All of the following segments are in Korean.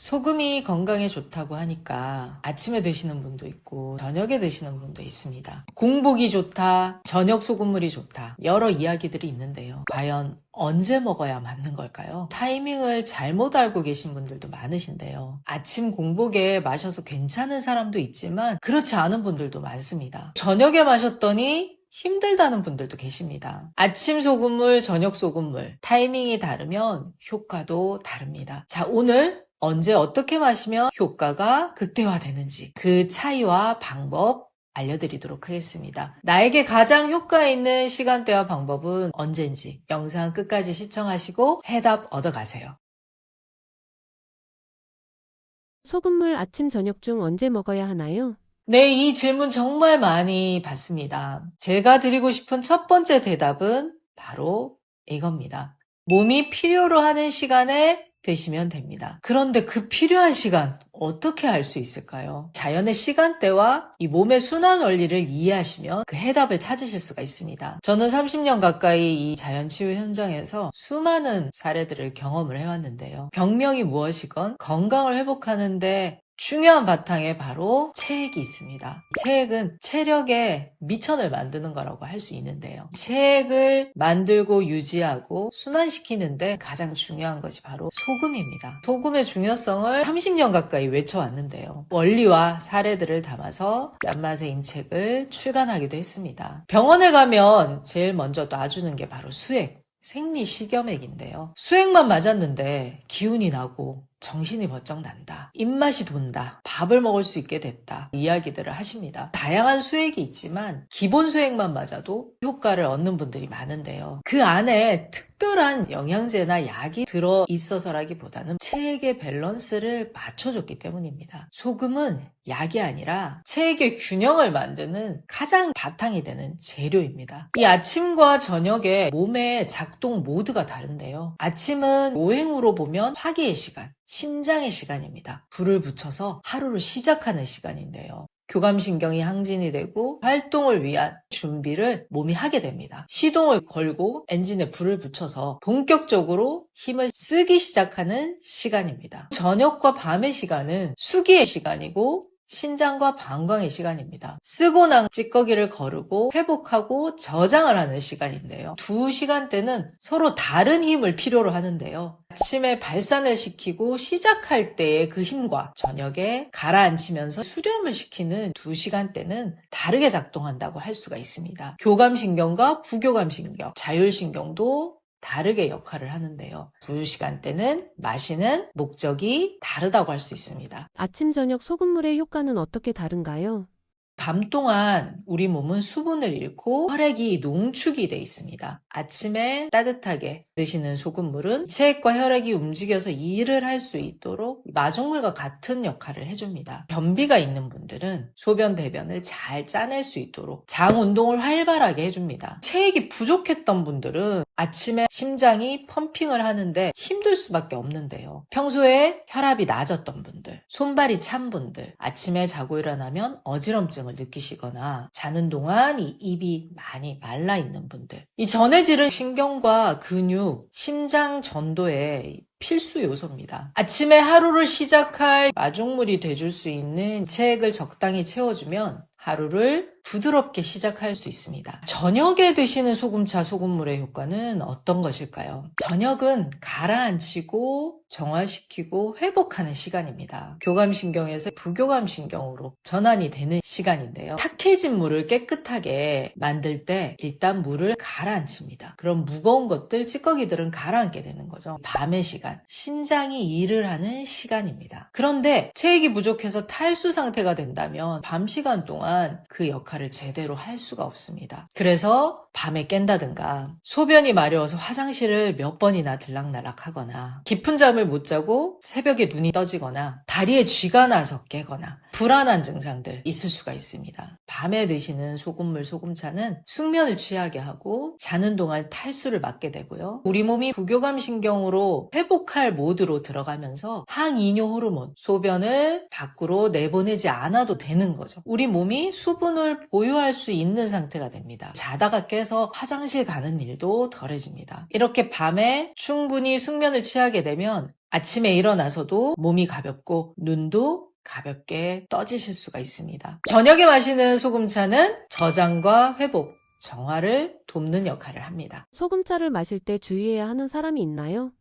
소금이 건강에 좋다고 하니까 아침에 드시는 분도 있고 저녁에 드시는 분도 있습니다. 공복이 좋다, 저녁 소금물이 좋다, 여러 이야기들이 있는데요. 과연 언제 먹어야 맞는 걸까요? 타이밍을 잘못 알고 계신 분들도 많으신데요. 아침 공복에 마셔서 괜찮은 사람도 있지만 그렇지 않은 분들도 많습니다. 저녁에 마셨더니 힘들다는 분들도 계십니다. 아침 소금물, 저녁 소금물, 타이밍이 다르면 효과도 다릅니다. 자, 오늘 언제 어떻게 마시면 효과가 극대화되는지 그 차이와 방법 알려드리도록 하겠습니다. 나에게 가장 효과 있는 시간대와 방법은 언젠지 영상 끝까지 시청하시고 해답 얻어가세요. 소금물 아침 저녁 중 언제 먹어야 하나요? 네, 이 질문 정말 많이 받습니다. 제가 드리고 싶은 첫 번째 대답은 바로 이겁니다. 몸이 필요로 하는 시간에 드시면 됩니다. 그런데 그 필요한 시간 어떻게 알 수 있을까요? 자연의 시간대와 이 몸의 순환 원리를 이해하시면 그 해답을 찾으실 수가 있습니다. 저는 30년 가까이 이 자연치유 현장에서 수많은 사례들을 경험을 해왔는데요. 병명이 무엇이건 건강을 회복하는데 중요한 바탕에 바로 체액이 있습니다. 체액은 체력의 미천을 만드는 거라고 할 수 있는데요. 체액을 만들고 유지하고 순환시키는데 가장 중요한 것이 바로 소금입니다. 소금의 중요성을 30년 가까이 외쳐왔는데요. 원리와 사례들을 담아서 짠맛의 임책을 출간하기도 했습니다. 병원에 가면 제일 먼저 놔주는 게 바로 수액, 생리식염액인데요. 수액만 맞았는데 기운이 나고 정신이 번쩍 난다, 입맛이 돈다, 밥을 먹을 수 있게 됐다 이야기들을 하십니다. 다양한 수액이 있지만 기본 수액만 맞아도 효과를 얻는 분들이 많은데요. 그 안에 특별한 영양제나 약이 들어있어서라기보다는 체액의 밸런스를 맞춰줬기 때문입니다. 소금은 약이 아니라 체액의 균형을 만드는 가장 바탕이 되는 재료입니다. 이 아침과 저녁에 몸의 작동 모드가 다른데요. 아침은 오행으로 보면 화기의 시간, 신장의 시간입니다. 불을 붙여서 하루를 시작하는 시간인데요. 교감신경이 항진이 되고 활동을 위한 준비를 몸이 하게 됩니다. 시동을 걸고 엔진에 불을 붙여서 본격적으로 힘을 쓰기 시작하는 시간입니다. 저녁과 밤의 시간은 수기의 시간이고 신장과 방광의 시간입니다. 쓰고 난 찌꺼기를 거르고 회복하고 저장을 하는 시간인데요. 두 시간대는 서로 다른 힘을 필요로 하는데요. 아침에 발산을 시키고 시작할 때의 그 힘과 저녁에 가라앉히면서 수렴을 시키는 두 시간대는 다르게 작동한다고 할 수가 있습니다. 교감신경과 부교감신경, 자율신경도 다르게 역할을 하는데요. 두 시간대는 마시는 목적이 다르다고 할 수 있습니다. 아침 저녁 소금물의 효과는 어떻게 다른가요? 밤 동안 우리 몸은 수분을 잃고 혈액이 농축이 돼 있습니다. 아침에 따뜻하게 드시는 소금물은 체액과 혈액이 움직여서 일을 할 수 있도록 마중물과 같은 역할을 해줍니다. 변비가 있는 분들은 소변, 대변을 잘 짜낼 수 있도록 장 운동을 활발하게 해줍니다. 체액이 부족했던 분들은 아침에 심장이 펌핑을 하는데 힘들 수밖에 없는데요. 평소에 혈압이 낮았던 분들, 손발이 찬 분들, 아침에 자고 일어나면 어지럼증을 느끼시거나 자는 동안 이 입이 많이 말라 있는 분들, 이 전해질은 신경과 근육, 심장 전도에 필수 요소입니다. 아침에 하루를 시작할 마중물이 돼줄 수 있는 체액을 적당히 채워주면 하루를 부드럽게 시작할 수 있습니다. 저녁에 드시는 소금차, 소금물의 효과는 어떤 것일까요? 저녁은 가라앉히고 정화시키고 회복하는 시간입니다. 교감신경에서 부교감신경으로 전환이 되는 시간인데요. 탁해진 물을 깨끗하게 만들 때 일단 물을 가라앉힙니다. 그럼 무거운 것들, 찌꺼기들은 가라앉게 되는 거죠. 밤의 시간, 신장이 일을 하는 시간입니다. 그런데 체액이 부족해서 탈수 상태가 된다면 밤 시간 동안 그 역할을 제대로 할 수가 없습니다. 그래서 밤에 깬다든가 소변이 마려워서 화장실을 몇 번이나 들락날락 하거나 깊은 잠을 못 자고 새벽에 눈이 떠지거나 다리에 쥐가 나서 깨거나 불안한 증상들 있을 수가 있습니다. 밤에 드시는 소금물, 소금차는 숙면을 취하게 하고 자는 동안 탈수를 막게 되고요. 우리 몸이 부교감신경으로 회복할 모드로 들어가면서 항이뇨 호르몬, 소변을 밖으로 내보내지 않아도 되는 거죠. 우리 몸이 수분을 보유할 수 있는 상태가 됩니다. 자다가 깨서 화장실 가는 일도 덜해집니다. 이렇게 밤에 충분히 숙면을 취하게 되면 아침에 일어나서도 몸이 가볍고 눈도 가볍게 떠지실 수가 있습니다. 저녁에 마시는 소금차는 저장과 회복, 정화를 돕는 역할을 합니다. 소금차를 마실 때 주의해야 하는 사람이 있나요?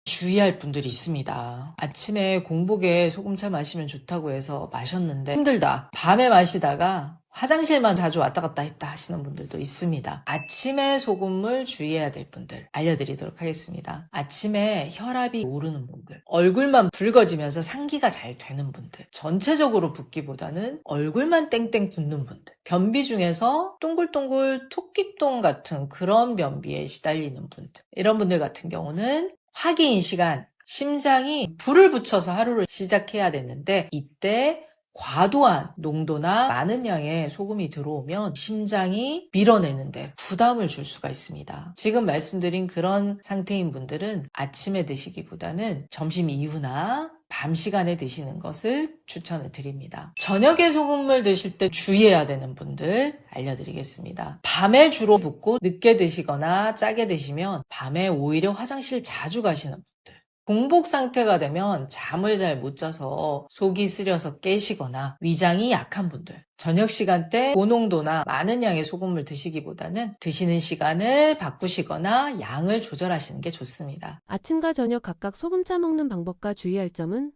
주의할 분들이 있습니다. 아침에 공복에 소금차 마시면 좋다고 해서 마셨는데 힘들다. 밤에 마시다가 화장실만 자주 왔다 갔다 했다 하시는 분들도 있습니다. 아침에 소금물 주의해야 될 분들 알려드리도록 하겠습니다. 아침에 혈압이 오르는 분들, 얼굴만 붉어지면서 상기가 잘 되는 분들, 전체적으로 붓기보다는 얼굴만 땡땡 붓는 분들, 변비 중에서 동글동글 토끼똥 같은 그런 변비에 시달리는 분들, 이런 분들 같은 경우는 화기인 시간, 심장이 불을 붙여서 하루를 시작해야 되는데 이때 과도한 농도나 많은 양의 소금이 들어오면 심장이 밀어내는데 부담을 줄 수가 있습니다. 지금 말씀드린 그런 상태인 분들은 아침에 드시기보다는 점심 이후나 밤 시간에 드시는 것을 추천을 드립니다. 저녁에 소금물 드실 때 주의해야 되는 분들 알려드리겠습니다. 밤에 주로 붓고 늦게 드시거나 짜게 드시면 밤에 오히려 화장실 자주 가시는 분들, 공복 상태가 되면 잠을 잘 못 자서 속이 쓰려서 깨시거나 위장이 약한 분들, 저녁 시간대 고농도나 많은 양의 소금을 드시기보다는 드시는 시간을 바꾸시거나 양을 조절하시는 게 좋습니다. 아침과 저녁 각각 소금차 먹는 방법과 주의할 점은?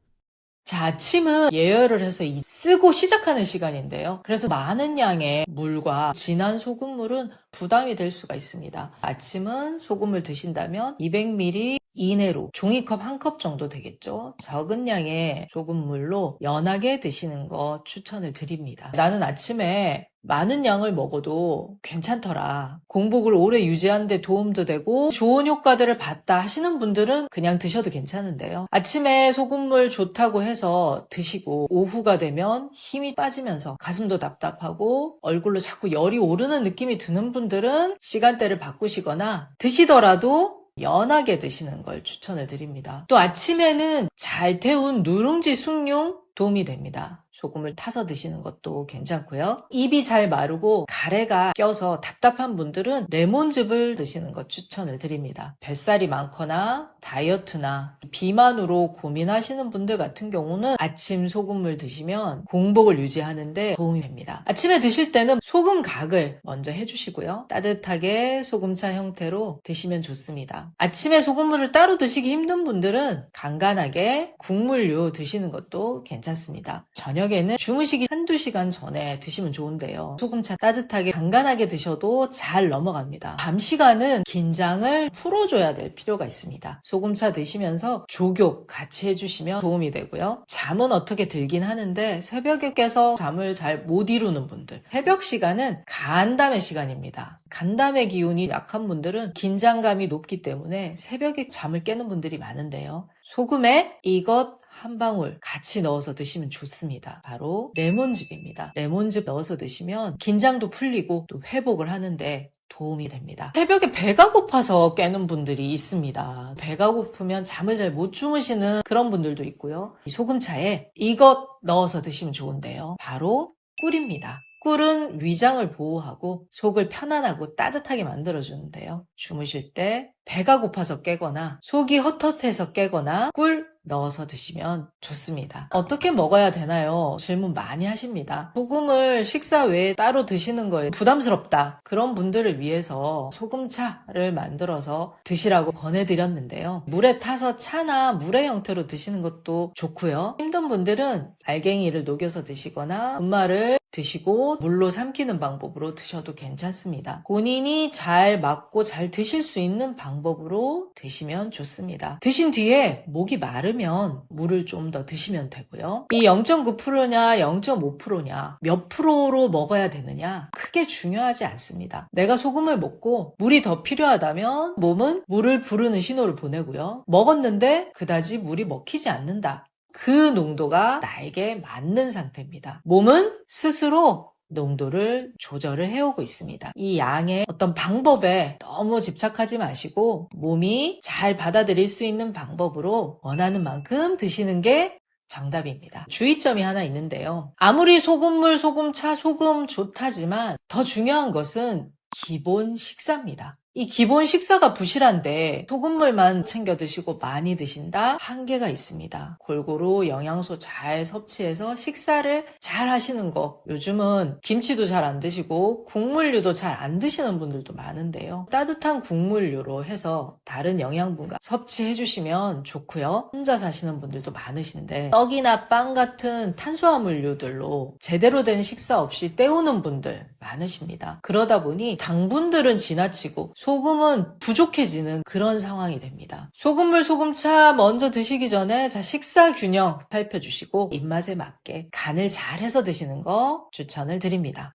자, 아침은 예열을 해서 쓰고 시작하는 시간인데요. 그래서 많은 양의 물과 진한 소금물은 부담이 될 수가 있습니다. 아침은 소금을 드신다면 200ml 이내로 종이컵 1컵 정도 되겠죠. 적은 양의 소금물로 연하게 드시는 거 추천을 드립니다. 나는 아침에 많은 양을 먹어도 괜찮더라. 공복을 오래 유지하는 데 도움도 되고 좋은 효과들을 봤다 하시는 분들은 그냥 드셔도 괜찮은데요. 아침에 소금물 좋다고 해서 드시고 오후가 되면 힘이 빠지면서 가슴도 답답하고 얼굴로 자꾸 열이 오르는 느낌이 드는 분들은 시간대를 바꾸시거나 드시더라도 연하게 드시는 걸 추천을 드립니다. 또 아침에는 잘 태운 누룽지 숭늉 도움이 됩니다. 소금을 타서 드시는 것도 괜찮고요. 입이 잘 마르고 가래가 껴서 답답한 분들은 레몬즙을 드시는 것 추천을 드립니다. 뱃살이 많거나 다이어트나 비만으로 고민하시는 분들 같은 경우는 아침 소금물 드시면 공복을 유지하는데 도움이 됩니다. 아침에 드실 때는 소금 각을 먼저 해주시고요. 따뜻하게 소금차 형태로 드시면 좋습니다. 아침에 소금물을 따로 드시기 힘든 분들은 간간하게 국물류 드시는 것도 괜찮습니다. 저녁에는 주무시기 한두 시간 전에 드시면 좋은데요. 소금차 따뜻하게 간간하게 드셔도 잘 넘어갑니다. 밤 시간은 긴장을 풀어줘야 될 필요가 있습니다. 소금차 드시면서 조교 같이 해주시면 도움이 되고요. 잠은 어떻게 들긴 하는데 새벽에 깨서 잠을 잘 못 이루는 분들, 새벽 시간은 간담의 시간입니다. 간담의 기운이 약한 분들은 긴장감이 높기 때문에 새벽에 잠을 깨는 분들이 많은데요. 소금에 이것 한 방울 같이 넣어서 드시면 좋습니다. 바로 레몬즙입니다. 레몬즙 넣어서 드시면 긴장도 풀리고 또 회복을 하는데 도움이 됩니다. 새벽에 배가 고파서 깨는 분들이 있습니다. 배가 고프면 잠을 잘 못 주무시는 그런 분들도 있고요. 이 소금차에 이것 넣어서 드시면 좋은데요. 바로 꿀입니다. 꿀은 위장을 보호하고 속을 편안하고 따뜻하게 만들어주는데요. 주무실 때 배가 고파서 깨거나 속이 헛헛해서 깨거나 꿀 넣어서 드시면 좋습니다. 어떻게 먹어야 되나요? 질문 많이 하십니다. 소금을 식사 외에 따로 드시는 거에 부담스럽다. 그런 분들을 위해서 소금차를 만들어서 드시라고 권해드렸는데요. 물에 타서 차나 물의 형태로 드시는 것도 좋고요. 힘든 분들은 알갱이를 녹여서 드시거나 분말을 드시고 물로 삼키는 방법으로 드셔도 괜찮습니다. 본인이 잘 맞고 잘 드실 수 있는 방법으로 드시면 좋습니다. 드신 뒤에 목이 마르면 물을 좀 더 드시면 되고요. 이 0.9%냐 0.5%냐 몇 프로로 먹어야 되느냐 크게 중요하지 않습니다. 내가 소금을 먹고 물이 더 필요하다면 몸은 물을 부르는 신호를 보내고요. 먹었는데 그다지 물이 먹히지 않는다. 그 농도가 나에게 맞는 상태입니다. 몸은 스스로 농도를 조절을 해오고 있습니다. 이 양의 어떤 방법에 너무 집착하지 마시고 몸이 잘 받아들일 수 있는 방법으로 원하는 만큼 드시는 게 정답입니다. 주의점이 하나 있는데요. 아무리 소금물, 소금차, 소금 좋다지만 더 중요한 것은 기본 식사입니다. 이 기본 식사가 부실한데 소금물만 챙겨 드시고 많이 드신다? 한계가 있습니다. 골고루 영양소 잘 섭취해서 식사를 잘 하시는 거. 요즘은 김치도 잘 안 드시고 국물류도 잘 안 드시는 분들도 많은데요. 따뜻한 국물류로 해서 다른 영양분과 섭취해 주시면 좋고요. 혼자 사시는 분들도 많으신데 떡이나 빵 같은 탄수화물류들로 제대로 된 식사 없이 때우는 분들 많으십니다. 그러다 보니 당분들은 지나치고 소금은 부족해지는 그런 상황이 됩니다. 소금물, 소금차 먼저 드시기 전에 식사 균형 살펴주시고 입맛에 맞게 간을 잘 해서 드시는 거 추천을 드립니다.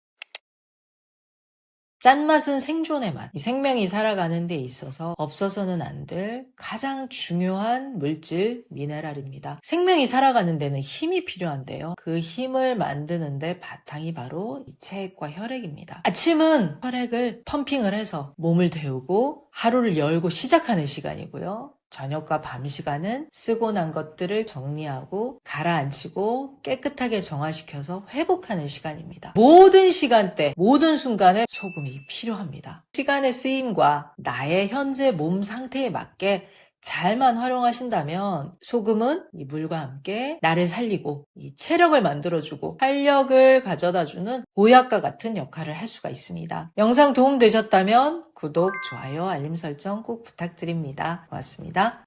짠맛은 생존의 맛. 이 생명이 살아가는 데 있어서 없어서는 안 될 가장 중요한 물질, 미네랄입니다. 생명이 살아가는 데는 힘이 필요한데요. 그 힘을 만드는데 바탕이 바로 이 체액과 혈액입니다. 아침은 혈액을 펌핑을 해서 몸을 데우고 하루를 열고 시작하는 시간이고요. 저녁과 밤 시간은 쓰고 난 것들을 정리하고 가라앉히고 깨끗하게 정화시켜서 회복하는 시간입니다. 모든 시간대, 모든 순간에 소금이 필요합니다. 시간의 쓰임과 나의 현재 몸 상태에 맞게 잘만 활용하신다면 소금은 이 물과 함께 나를 살리고 이 체력을 만들어주고 활력을 가져다주는 보약과 같은 역할을 할 수가 있습니다. 영상 도움되셨다면 구독, 좋아요, 알림 설정 꼭 부탁드립니다. 고맙습니다.